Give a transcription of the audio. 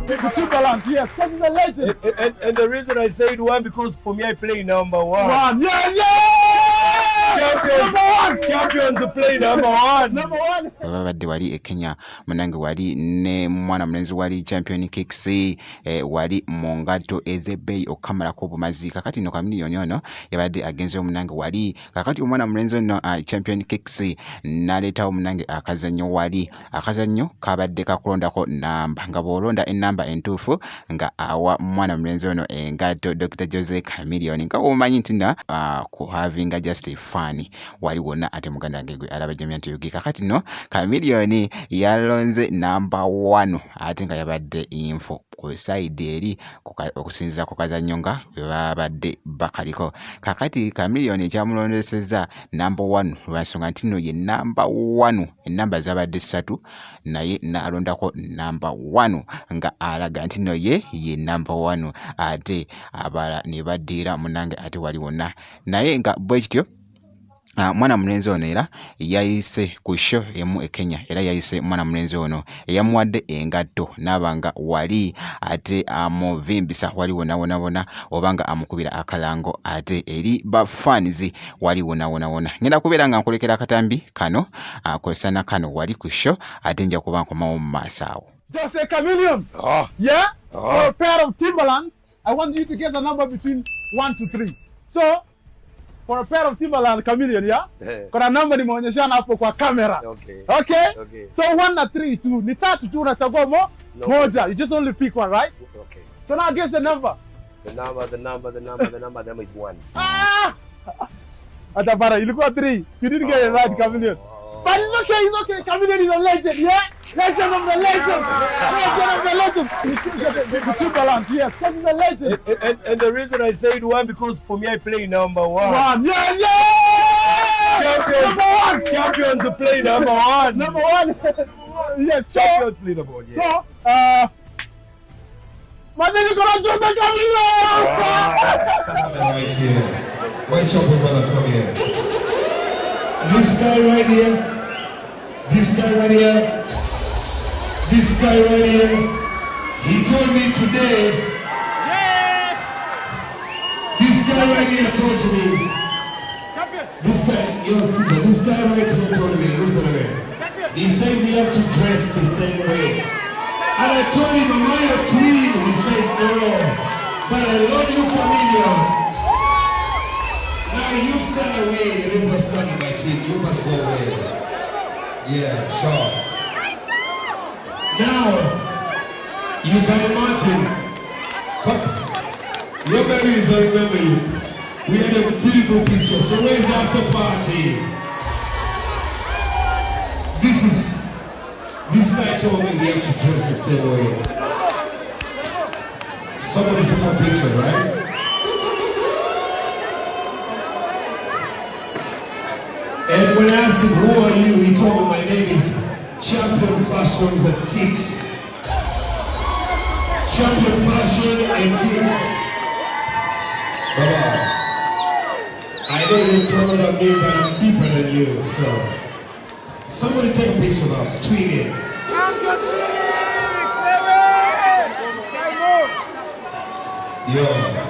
The Timberland, yes, because he's a legend. And the reason I said one, because for me I play number one. Champions play number one. Wabade wali Kenya munange wali ne mwana mlenzi wali champion kicks wali mongato ezebei okamala ko bumazi kakati no kamiliyoni ono yabade agenze munange wali kakati omwana mlenzi no champion kicks naleta omunange akazanyo wali akazanyo kabadde kakulondako namba nga bolonda enamba entufu nga awa mwana mlenzi ono engato Dr. Jose Chameleone nga omanyi ntina ku having just a funny wali wona ate muganda ngegwe alaba jamyanti yugi kakati no Chameleone yalonze number 1 ate nga yabadde info ku side eri okusinziza ku kazanyo nga babadde bakaliko kakati Chameleone kyamulondeseza number 1 lwansonga ntino ye number 1 enamba zabadde 3 naye nalondako number 1 nga alaga ntino ye number 1 ate abala ne badira munange ate wali wona naye nga bwekityo mwana mlenzi ono era yayise ku show emu Kenya era yayise mwana mlenzi ono eyamuwadde engatto nabanga wali ate amuvimbisa wali wona obanga amukubira akalango ate eri ba fans wali wona ngenda kubeera nga nkolekera akatambi kano akosana kano wali ku show ate nja kuba nkomawo mu maasawo. Jose Chameleone. Yeah? For a pair of Timberland, I want you to get the number between 1 to 3. So for a pair of Timberland Chameleone, yeah? Kuna namba nimeonyeshana hapo kwa kamera. Okay? So 1 na 3 tu. Ni tatu tu unachagua moja. You just only pick one, right? Okay. So now guess the number. The number is 1. Atabara, ilikuwa 3. You didn't get it right, Chameleone. But it's okay. Chameleone is a legend, yeah? Legend of the legend. The Timberland, yes, because he's a legend. And the reason I said 1, because for me I play number 1. Champions play number 1. Number 1. Yes, champions play number 1. Yeah. So, my name is Jose Chameleone. Right here. White chopper brother, come here. This guy right here. This guy right here, he told me today, this guy right here told me, this guy right here told me, listen to me, he said we have to dress the same way. And I told him, am I a twin? He said, no, but I love you, Chameleone. Now you stand away, and you must stand in my twin, you must go away. Yeah, sure. Now, you can imagine, your memories, I remember you. We had a beautiful picture, so where's the after party? This guy told me we have to dress the same way. Somebody took a picture, right? And when I asked him, who are you? He told me my name is Champion Fashions and Kicks. Champion Fashion and Kicks. Baba, I know you're taller than me, but I'm deeper than you. So, somebody take a picture of us, tweet it. Yo.